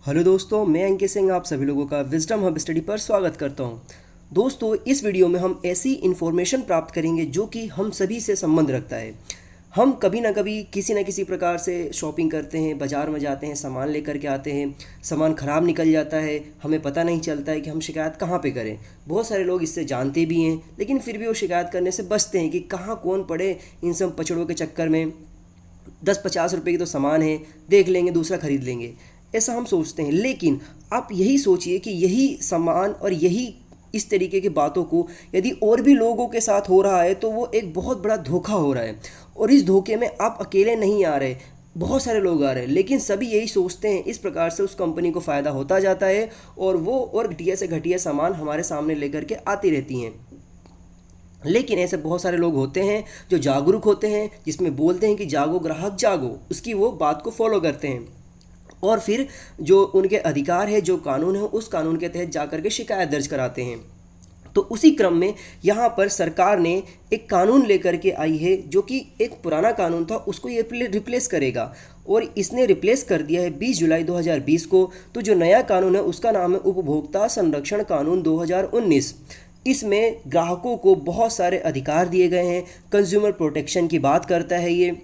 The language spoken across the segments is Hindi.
हेलो दोस्तों, मैं अंकित सिंह आप सभी लोगों का विजडम हब स्टडी पर स्वागत करता हूं। दोस्तों, इस वीडियो में हम ऐसी इन्फॉर्मेशन प्राप्त करेंगे जो कि हम सभी से संबंध रखता है। हम कभी ना कभी किसी न किसी प्रकार से शॉपिंग करते हैं, बाज़ार में जाते हैं, सामान लेकर के आते हैं, सामान ख़राब निकल जाता है, हमें पता नहीं चलता है कि हम शिकायत कहाँ पे करें। बहुत सारे लोग इससे जानते भी हैं, लेकिन फिर भी वो शिकायत करने से बचते हैं कि कहाँ कौन पड़े इन सब पचड़ों के चक्कर में। 10-50 रुपए की तो सामान है, देख लेंगे, दूसरा खरीद लेंगे, ऐसा हम सोचते हैं। लेकिन आप यही सोचिए कि यही सामान और यही इस तरीके की बातों को यदि और भी लोगों के साथ हो रहा है तो वो एक बहुत बड़ा धोखा हो रहा है। और इस धोखे में आप अकेले नहीं आ रहे, बहुत सारे लोग आ रहे हैं, लेकिन सभी यही सोचते हैं। इस प्रकार से उस कंपनी को फ़ायदा होता जाता है और वो और घटिया से घटिया सामान हमारे सामने लेकर के आती रहती हैं। लेकिन ऐसे बहुत सारे लोग होते हैं जो जागरूक होते हैं, जिसमें बोलते हैं कि जागो ग्राहक जागो, उसकी वो बात को फॉलो करते हैं और फिर जो उनके अधिकार है, जो कानून है, उस कानून के तहत जाकर के शिकायत दर्ज कराते हैं। तो उसी क्रम में यहाँ पर सरकार ने एक कानून लेकर के आई है जो कि एक पुराना कानून था, उसको ये रिप्लेस करेगा। और इसने रिप्लेस कर दिया है 20 जुलाई 2020 को। तो जो नया कानून है उसका नाम है उपभोक्ता संरक्षण कानून 2019। इसमें ग्राहकों को बहुत सारे अधिकार दिए गए हैं, कंज्यूमर प्रोटेक्शन की बात करता है ये।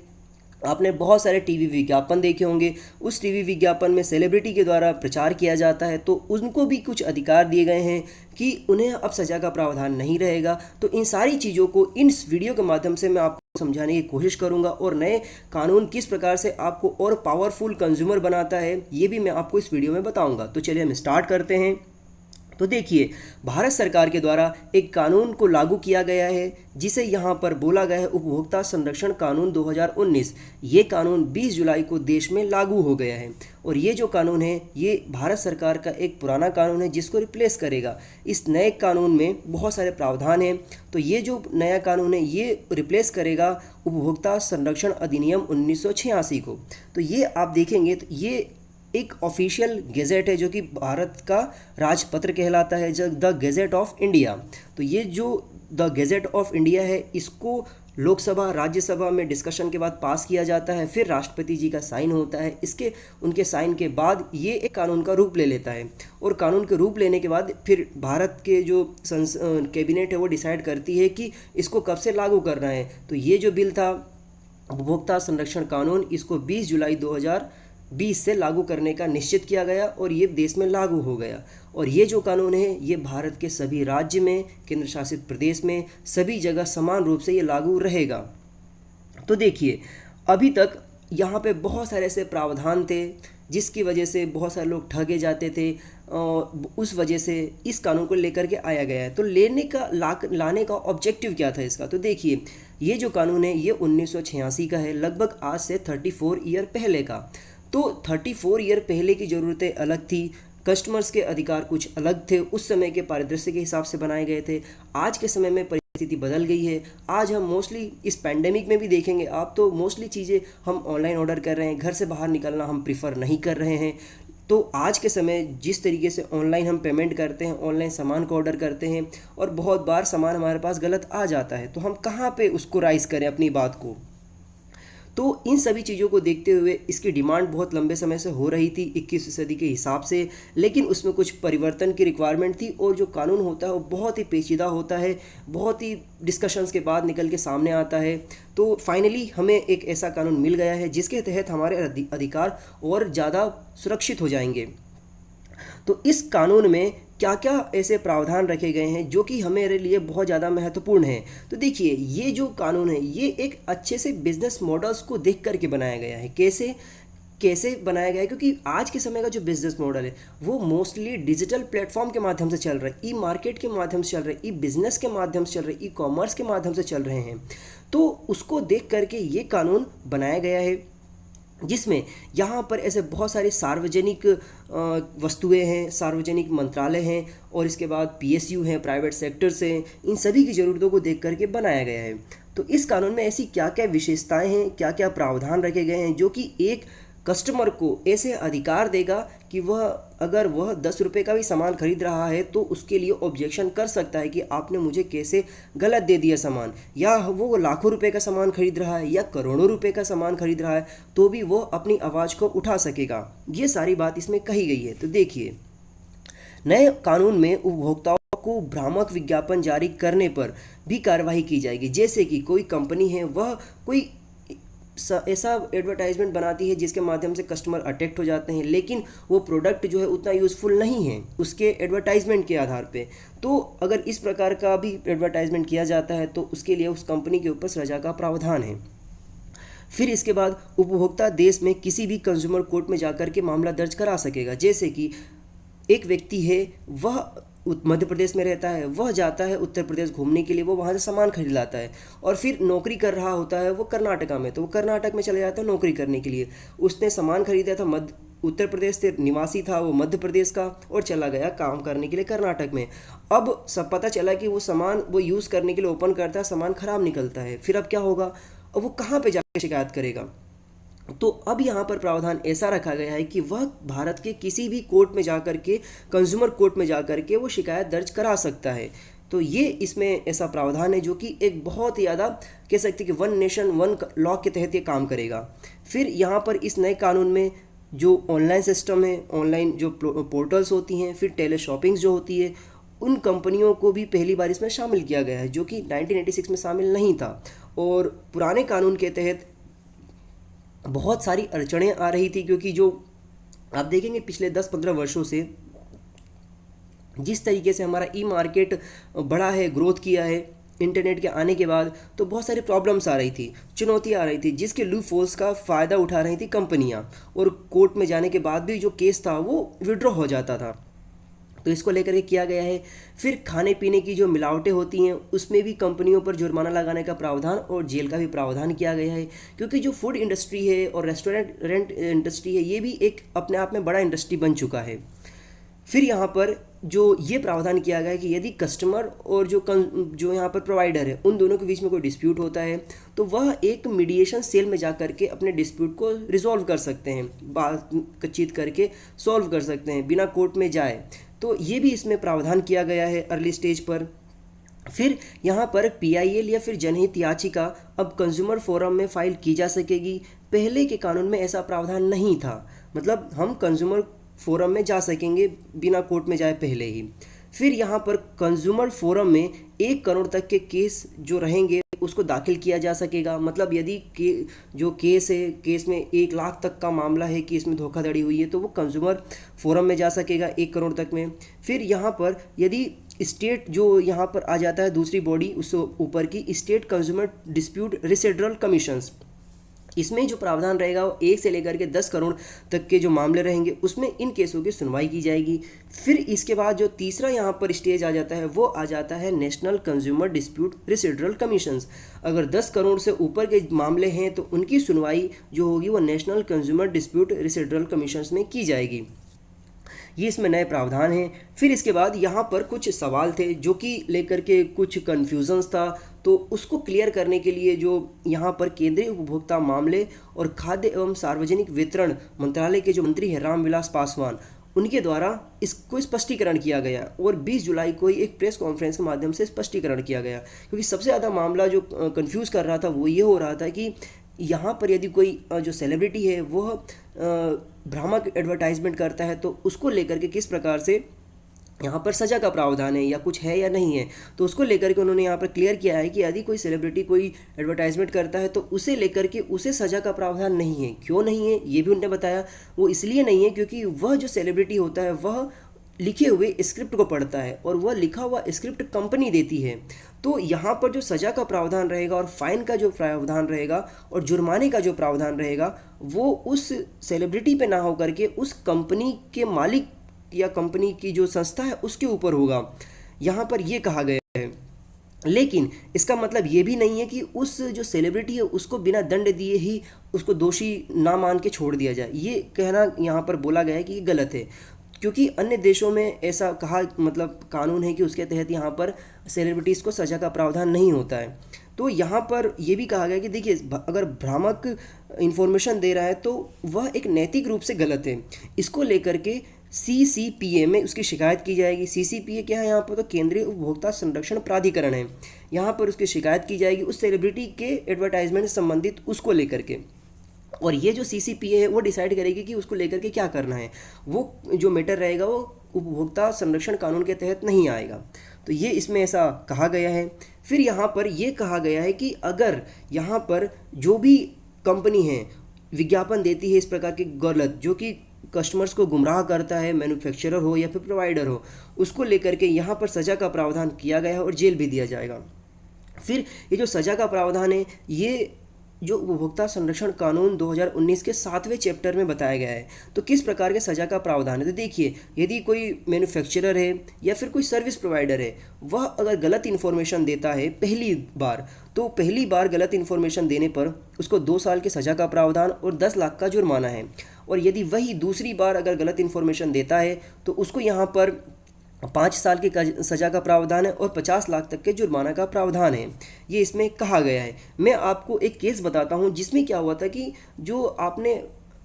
आपने बहुत सारे टीवी विज्ञापन देखे होंगे, उस टीवी विज्ञापन में सेलिब्रिटी के द्वारा प्रचार किया जाता है, तो उनको भी कुछ अधिकार दिए गए हैं कि उन्हें अब सज़ा का प्रावधान नहीं रहेगा। तो इन सारी चीज़ों को इस वीडियो के माध्यम से मैं आपको समझाने की कोशिश करूंगा और नए कानून किस प्रकार से आपको और पावरफुल कंज्यूमर बनाता है ये भी मैं आपको इस वीडियो में बताऊंगा। तो चलिए हम स्टार्ट करते हैं। तो देखिए, भारत सरकार के द्वारा एक कानून को लागू किया गया है जिसे यहाँ पर बोला गया है उपभोक्ता संरक्षण कानून 2019। ये कानून 20 जुलाई को देश में लागू हो गया है और ये जो कानून है ये भारत सरकार का एक पुराना कानून है जिसको रिप्लेस करेगा। इस नए कानून में बहुत सारे प्रावधान हैं। तो ये जो नया कानून है ये रिप्लेस करेगा उपभोक्ता संरक्षण अधिनियम 1986 को। तो ये आप देखेंगे तो ये एक ऑफिशियल गेजेट है जो कि भारत का राजपत्र कहलाता है, जो द गेजेट ऑफ इंडिया। तो ये जो द गेजेट ऑफ इंडिया है इसको लोकसभा राज्यसभा में डिस्कशन के बाद पास किया जाता है, फिर राष्ट्रपति जी का साइन होता है। इसके उनके साइन के बाद ये एक कानून का रूप ले लेता है और कानून के रूप लेने के बाद फिर भारत के जो कैबिनेट है वो डिसाइड करती है कि इसको कब से लागू करना है। तो ये जो बिल था उपभोक्ता संरक्षण कानून, इसको 20 जुलाई 2020 से लागू करने का निश्चित किया गया और ये देश में लागू हो गया। और ये जो कानून है ये भारत के सभी राज्य में, केंद्र शासित प्रदेश में, सभी जगह समान रूप से ये लागू रहेगा। तो देखिए, अभी तक यहाँ पे बहुत सारे ऐसे प्रावधान थे जिसकी वजह से बहुत सारे लोग ठगे जाते थे और उस वजह से इस कानून को लेकर के आया गया है। तो लाने का ऑब्जेक्टिव क्या था इसका? तो देखिए, ये जो कानून है ये 1986 का है, लगभग आज से 34 ईयर पहले का। तो 34 ईयर पहले की ज़रूरतें अलग थी, कस्टमर्स के अधिकार कुछ अलग थे, उस समय के परिदृश्य के हिसाब से बनाए गए थे। आज के समय में परिस्थिति बदल गई है। आज हम मोस्टली इस पैंडेमिक में भी देखेंगे आप, तो मोस्टली चीज़ें हम ऑनलाइन ऑर्डर कर रहे हैं, घर से बाहर निकलना हम प्रीफर नहीं कर रहे हैं। तो आज के समय जिस तरीके से ऑनलाइन हम पेमेंट करते हैं, ऑनलाइन सामान को ऑर्डर करते हैं और बहुत बार सामान हमारे पास गलत आ जाता है, तो हम कहाँ पे उसको राइज़ करें अपनी बात को। तो इन सभी चीज़ों को देखते हुए इसकी डिमांड बहुत लंबे समय से हो रही थी 21वीं सदी के हिसाब से, लेकिन उसमें कुछ परिवर्तन की रिक्वायरमेंट थी और जो कानून होता है वो बहुत ही पेचीदा होता है, बहुत ही डिस्कशंस के बाद निकल के सामने आता है। तो फाइनली हमें एक ऐसा कानून मिल गया है जिसके तहत हमारे अधिकार और ज़्यादा सुरक्षित हो जाएंगे। तो इस कानून में क्या क्या ऐसे प्रावधान रखे गए हैं जो कि हमारे लिए बहुत ज़्यादा महत्वपूर्ण है। तो देखिए, ये जो कानून है ये एक अच्छे से बिजनेस मॉडल्स को देख करके बनाया गया है। कैसे कैसे बनाया गया है? क्योंकि आज के समय का जो बिजनेस मॉडल है वो मोस्टली डिजिटल प्लेटफॉर्म के माध्यम से चल रहा है, ई मार्केट के माध्यम से चल रहा है, ई बिजनेस के माध्यम से चल रहा है, ई कॉमर्स के माध्यम से चल रहे हैं। तो उसको देख करके ये कानून बनाया गया है जिसमें यहाँ पर ऐसे बहुत सारी सार्वजनिक वस्तुएं हैं, सार्वजनिक मंत्रालय हैं और इसके बाद पीएसयू हैं, प्राइवेट सेक्टर्स हैं, इन सभी की ज़रूरतों को देख करके बनाया गया है। तो इस कानून में ऐसी क्या क्या विशेषताएं हैं, क्या क्या प्रावधान रखे गए हैं जो कि एक कस्टमर को ऐसे अधिकार देगा कि वह अगर वह 10 रुपये का भी सामान खरीद रहा है तो उसके लिए ऑब्जेक्शन कर सकता है कि आपने मुझे कैसे गलत दे दिया सामान, या वो लाखों रुपए का सामान खरीद रहा है या करोड़ों रुपए का सामान खरीद रहा है तो भी वो अपनी आवाज़ को उठा सकेगा। ये सारी बात इसमें कही गई है। तो देखिए, नए कानून में उपभोक्ताओं को भ्रामक विज्ञापन जारी करने पर भी कार्रवाई की जाएगी। जैसे कि कोई कंपनी है, वह कोई ऐसा एडवर्टाइजमेंट बनाती है जिसके माध्यम से कस्टमर अट्रैक्ट हो जाते हैं, लेकिन वो प्रोडक्ट जो है उतना यूज़फुल नहीं है उसके एडवर्टाइजमेंट के आधार पे। तो अगर इस प्रकार का भी एडवर्टाइजमेंट किया जाता है तो उसके लिए उस कंपनी के ऊपर सजा का प्रावधान है। फिर इसके बाद उपभोक्ता देश में किसी भी कंज्यूमर कोर्ट में जाकर के मामला दर्ज करा सकेगा। जैसे कि एक व्यक्ति है, वह मध्य प्रदेश में रहता है, वह जाता है उत्तर प्रदेश घूमने के लिए, वो वहाँ से सामान खरीद लाता है और फिर नौकरी कर रहा होता है वो कर्नाटका में, तो वो कर्नाटक में चले जाता है नौकरी करने के लिए। उसने सामान खरीदा था, उत्तर प्रदेश से निवासी था वो मध्य प्रदेश का, और चला गया काम करने के लिए कर्नाटक में। अब सब पता चला कि वो सामान वो यूज़ करने के लिए ओपन करता है, सामान ख़राब निकलता है। फिर अब क्या होगा, अब वो कहाँ पर जाकर शिकायत करेगा? तो अब यहाँ पर प्रावधान ऐसा रखा गया है कि वह भारत के किसी भी कोर्ट में जाकर के, कंज्यूमर कोर्ट में जाकर के वो शिकायत दर्ज करा सकता है। तो ये इसमें ऐसा प्रावधान है जो कि एक बहुत ही ज़्यादा कह सकते हैं कि वन नेशन वन लॉ के तहत ये काम करेगा। फिर यहाँ पर इस नए कानून में जो ऑनलाइन सिस्टम है, ऑनलाइन जो पोर्टल्स होती हैं, फिर टेली शॉपिंग्स जो होती है, उन कंपनियों को भी पहली बार इसमें शामिल किया गया है, जो कि 1986 में शामिल नहीं था। और पुराने कानून के तहत बहुत सारी अड़चनें आ रही थी, क्योंकि जो आप देखेंगे पिछले 10-15 वर्षों से जिस तरीके से हमारा ई मार्केट बढ़ा है, ग्रोथ किया है इंटरनेट के आने के बाद, तो बहुत सारी प्रॉब्लम्स आ रही थी, चुनौतियाँ आ रही थी, जिसके लूप होल्स का फ़ायदा उठा रही थी कंपनियाँ, और कोर्ट में जाने के बाद भी जो केस था वो विड्रॉ हो जाता था। तो इसको लेकर के किया गया है। फिर खाने पीने की जो मिलावटें होती हैं उसमें भी कंपनियों पर जुर्माना लगाने का प्रावधान और जेल का भी प्रावधान किया गया है, क्योंकि जो फूड इंडस्ट्री है और रेस्टोरेंट इंडस्ट्री है, ये भी एक अपने आप में बड़ा इंडस्ट्री बन चुका है। फिर यहाँ पर जो ये प्रावधान किया गया है कि यदि कस्टमर और जो यहाँ पर प्रोवाइडर है, उन दोनों के बीच में कोई डिस्प्यूट होता है तो वह एक मीडिएशन सेल में जा कर के अपने डिस्प्यूट को रिजॉल्व कर सकते हैं, बातचीत करके सॉल्व कर सकते हैं बिना कोर्ट में जाए। तो ये भी इसमें प्रावधान किया गया है अर्ली स्टेज पर। फिर यहाँ पर PIL या फिर जनहित याचिका अब कंज्यूमर फोरम में फाइल की जा सकेगी। पहले के कानून में ऐसा प्रावधान नहीं था, मतलब हम कंज्यूमर फोरम में जा सकेंगे बिना कोर्ट में जाए पहले ही। फिर यहाँ पर कंज्यूमर फोरम में 1 करोड़ तक के केस जो रहेंगे उसको दाखिल किया जा सकेगा। मतलब यदि जो केस है, केस में 1 लाख तक का मामला है कि इसमें धोखाधड़ी हुई है, तो वो कंज्यूमर फोरम में जा सकेगा 1 करोड़ तक में। फिर यहाँ पर यदि स्टेट जो यहाँ पर आ जाता है दूसरी बॉडी उस ऊपर की, स्टेट कंज्यूमर डिस्प्यूट रिसेड्रल कमीशंस, इसमें जो प्रावधान रहेगा वो 1 से लेकर के 10 करोड़ तक के जो मामले रहेंगे उसमें इन केसों की सुनवाई की जाएगी। फिर इसके बाद जो तीसरा यहाँ पर स्टेज आ जाता है वो आ जाता है नेशनल कंज्यूमर डिस्प्यूट रिसेड्रल कमीशंस। अगर 10 करोड़ से ऊपर के मामले हैं तो उनकी सुनवाई जो होगी वो नेशनल कंज्यूमर डिस्प्यूट रिसेड्रल कमीशंस में की जाएगी। ये इसमें नए प्रावधान हैं। फिर इसके बाद यहाँ पर कुछ सवाल थे जो कि लेकर के कुछ कन्फ्यूजन्स था, तो उसको क्लियर करने के लिए जो यहाँ पर केंद्रीय उपभोक्ता मामले और खाद्य एवं सार्वजनिक वितरण मंत्रालय के जो मंत्री हैं रामविलास पासवान, उनके द्वारा इसको स्पष्टीकरण किया गया और 20 जुलाई को ही एक प्रेस कॉन्फ्रेंस के माध्यम से स्पष्टीकरण किया गया। क्योंकि सबसे ज़्यादा मामला जो कंफ्यूज कर रहा था वो ये हो रहा था कि यहाँ पर यदि कोई जो सेलिब्रिटी है वह भ्रामक एडवर्टाइजमेंट करता है तो उसको लेकर के किस प्रकार से यहाँ पर सज़ा का प्रावधान है या कुछ है या नहीं है, तो उसको लेकर के उन्होंने यहाँ पर क्लियर किया है कि यदि कोई सेलिब्रिटी कोई एडवर्टाइजमेंट करता है तो उसे लेकर के उसे सज़ा का प्रावधान नहीं है। क्यों नहीं है ये भी उन्होंने बताया। वो इसलिए नहीं है क्योंकि वह जो सेलिब्रिटी होता है वह लिखे हुए स्क्रिप्ट को पढ़ता है और वह लिखा हुआ स्क्रिप्ट कंपनी देती है। तो यहाँ पर जो सज़ा का प्रावधान रहेगा और फाइन का जो प्रावधान रहेगा और जुर्माने का जो प्रावधान रहेगा वो उस सेलिब्रिटी पे ना हो करके उस कंपनी के मालिक या कंपनी की जो संस्था है उसके ऊपर होगा, यहाँ पर ये कहा गया है। लेकिन इसका मतलब ये भी नहीं है कि उस जो सेलिब्रिटी है उसको बिना दंड दिए ही उसको दोषी ना मान के छोड़ दिया जाए। ये कहना यहाँ पर बोला गया है कि ये गलत है, क्योंकि अन्य देशों में ऐसा कहा मतलब कानून है कि उसके तहत यहाँ पर सेलिब्रिटीज़ को सज़ा का प्रावधान नहीं होता है। तो यहाँ पर यह भी कहा गया कि देखिए अगर भ्रामक इंफॉर्मेशन दे रहा है तो वह एक नैतिक रूप से गलत है। इसको लेकर के CCPA में उसकी शिकायत की जाएगी। CCPA क्या है यहाँ पर? तो केंद्रीय उपभोक्ता संरक्षण प्राधिकरण है। यहाँ पर उसकी शिकायत की जाएगी उस सेलिब्रिटी के एडवर्टाइजमेंट से संबंधित उसको लेकर के, और ये जो CCPA है वो डिसाइड करेगी कि उसको लेकर के क्या करना है। वो जो मैटर रहेगा वो उपभोक्ता संरक्षण कानून के तहत नहीं आएगा। तो ये इसमें ऐसा कहा गया है। फिर यहाँ पर ये कहा गया है कि अगर यहाँ पर जो भी कंपनी है विज्ञापन देती है इस प्रकार के गलत, जो कि कस्टमर्स को गुमराह करता है, मैन्युफैक्चरर हो या फिर प्रोवाइडर हो, उसको लेकर के यहाँ पर सज़ा का प्रावधान किया गया है और जेल भी दिया जाएगा। फिर ये जो सज़ा का प्रावधान है ये जो उपभोक्ता संरक्षण कानून 2019 के 7वें चैप्टर में बताया गया है। तो किस प्रकार के सज़ा का प्रावधान है? तो देखिए, यदि कोई मैन्युफैक्चरर है या फिर कोई सर्विस प्रोवाइडर है, वह अगर गलत इन्फॉर्मेशन देता है पहली बार, तो पहली बार गलत इन्फॉर्मेशन देने पर उसको 2 साल की सज़ा का प्रावधान और 10 लाख का जुर्माना है। और यदि वही दूसरी बार अगर गलत इन्फॉर्मेशन देता है तो उसको यहाँ पर 5 साल की सज़ा का प्रावधान है और 50 लाख तक के जुर्माना का प्रावधान है। ये इसमें कहा गया है। मैं आपको एक केस बताता हूँ जिसमें क्या हुआ था कि जो आपने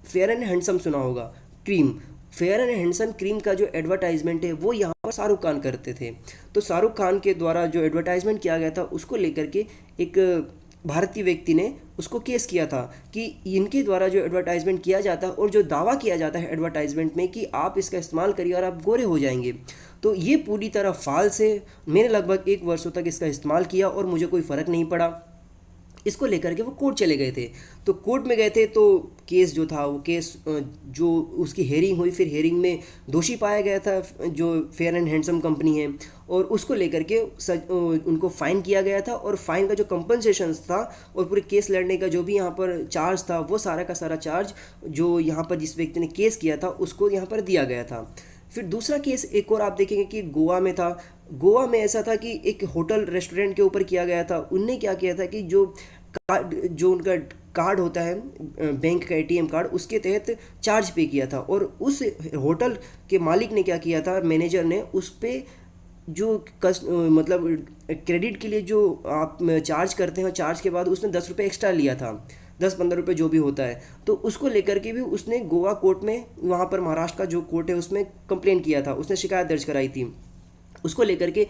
फेयर एंड हैंडसम सुना होगा cream, fair and handsome cream का जो एडवर्टाइजमेंट है वो यहाँ पर शाहरुख खान करते थे। तो शाहरुख खान के द्वारा जो एडवर्टाइजमेंट किया गया था उसको लेकर के एक भारतीय व्यक्ति ने उसको केस किया था कि इनके द्वारा जो एडवर्टाइजमेंट किया जाता है और जो दावा किया जाता है एडवर्टाइजमेंट में कि आप इसका इस्तेमाल करिए और आप गोरे हो जाएंगे, तो ये पूरी तरह फाल्स है। मैंने लगभग 1 वर्षों तक इसका इस्तेमाल किया और मुझे कोई फ़र्क नहीं पड़ा। इसको लेकर के वो कोर्ट चले गए थे। तो कोर्ट में गए थे तो केस जो था वो केस जो उसकी हेयरिंग हुई, फिर हेयरिंग में दोषी पाया गया था जो फेयर एंड हैंडसम कंपनी है, और उसको लेकर के उनको फ़ाइन किया गया था। और फाइन का जो कंपनसेशन था और पूरे केस लड़ने का जो भी यहाँ पर चार्ज था वो सारा का सारा चार्ज जो यहाँ पर जिस व्यक्ति ने केस किया था उसको यहाँ पर दिया गया था। फिर दूसरा केस एक और आप देखेंगे कि गोवा में था। गोवा में ऐसा था कि एक होटल रेस्टोरेंट के ऊपर किया गया था। उनने क्या किया था कि जो उनका कार्ड होता है बैंक का ATM कार्ड, उसके तहत चार्ज पे किया था, और उस होटल के मालिक ने क्या किया था, मैनेजर ने उस पर जो मतलब क्रेडिट के लिए जो आप चार्ज करते हैं, चार्ज के बाद उसने 10 रुपये एक्स्ट्रा लिया था, 10-15 रुपये जो भी होता है। तो उसको लेकर के भी उसने गोवा कोर्ट में, वहाँ पर महाराष्ट्र का जो कोर्ट है उसमें कंप्लेन किया था, उसने शिकायत दर्ज कराई थी। उसको लेकर के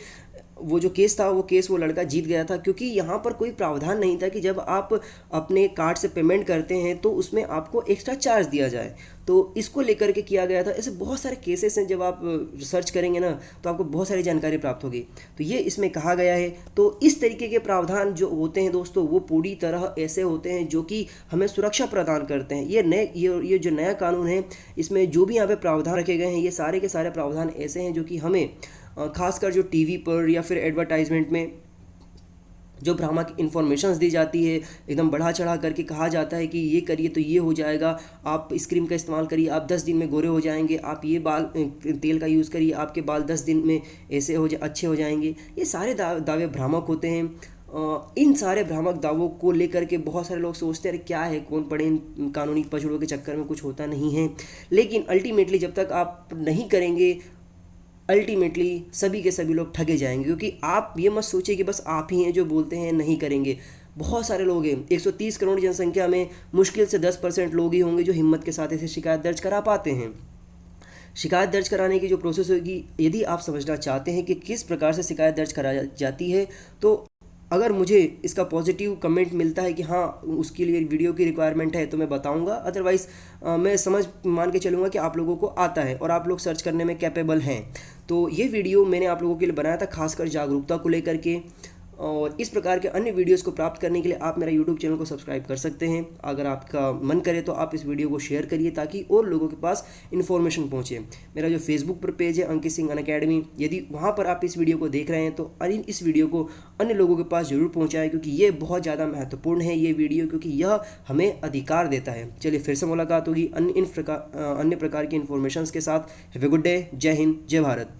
वो जो केस था वो लड़का जीत गया था, क्योंकि यहाँ पर कोई प्रावधान नहीं था कि जब आप अपने कार्ड से पेमेंट करते हैं तो उसमें आपको एक्स्ट्रा चार्ज दिया जाए। तो इसको लेकर के किया गया था। ऐसे बहुत सारे केसेस हैं, जब आप सर्च करेंगे ना तो आपको बहुत सारी जानकारी प्राप्त होगी। तो ये इसमें कहा गया है। तो इस तरीके के प्रावधान जो होते हैं दोस्तों वो पूरी तरह ऐसे होते हैं जो कि हमें सुरक्षा प्रदान करते हैं। ये जो नया कानून है इसमें जो भी यहाँ पे प्रावधान रखे गए हैं ये सारे के सारे प्रावधान ऐसे हैं जो कि हमें खासकर जो टीवी पर या फिर एडवर्टाइजमेंट में जो भ्रामक इन्फॉर्मेशंस दी जाती है, एकदम बढ़ा चढ़ा करके कहा जाता है कि ये करिए तो ये हो जाएगा, आप इस क्रीम का इस्तेमाल करिए आप 10 दिन में गोरे हो जाएंगे, आप ये तेल का यूज़ करिए आपके बाल 10 दिन में ऐसे अच्छे हो जाएंगे। ये सारे दावे भ्रामक होते हैं। इन सारे भ्रामक दावों को लेकर के बहुत सारे लोग सोचते हैं क्या है, कौन पड़े इन कानूनी पचड़ों के चक्कर में, कुछ होता नहीं है। लेकिन अल्टीमेटली जब तक आप नहीं करेंगे अल्टीमेटली सभी के सभी लोग ठगे जाएंगे, क्योंकि आप ये मत सोचिए कि बस आप ही हैं जो बोलते हैं नहीं करेंगे। बहुत सारे लोग हैं, 130 करोड़ जनसंख्या में मुश्किल से 10% लोग ही होंगे जो हिम्मत के साथ ऐसे शिकायत दर्ज करा पाते हैं। शिकायत दर्ज कराने की जो प्रोसेस होगी, यदि आप समझना चाहते हैं कि किस प्रकार से शिकायत दर्ज करा जाती है, तो अगर मुझे इसका पॉजिटिव कमेंट मिलता है कि हाँ उसके लिए वीडियो की रिक्वायरमेंट है तो मैं बताऊंगा। अदरवाइज़ मैं मान के चलूँगा कि आप लोगों को आता है और आप लोग सर्च करने में कैपेबल हैं। तो ये वीडियो मैंने आप लोगों के लिए बनाया था खासकर जागरूकता को लेकर के, और इस प्रकार के अन्य वीडियोस को प्राप्त करने के लिए आप मेरा यूट्यूब चैनल को सब्सक्राइब कर सकते हैं। अगर आपका मन करे तो आप इस वीडियो को शेयर करिए ताकि और लोगों के पास इन्फॉर्मेशन पहुंचे। मेरा जो फेसबुक पर पेज है अंकित सिंह अनअकैडमी, यदि वहां पर आप इस वीडियो को देख रहे हैं तो इस वीडियो को अन्य लोगों के पास ज़रूर पहुँचाएं, क्योंकि ये बहुत ज़्यादा महत्वपूर्ण है ये वीडियो, क्योंकि यह हमें अधिकार देता है। चलिए फिर से मुलाकात होगी अन्य प्रकार की इन्फॉर्मेशन के साथ। Have a good day. जय हिंद, जय भारत।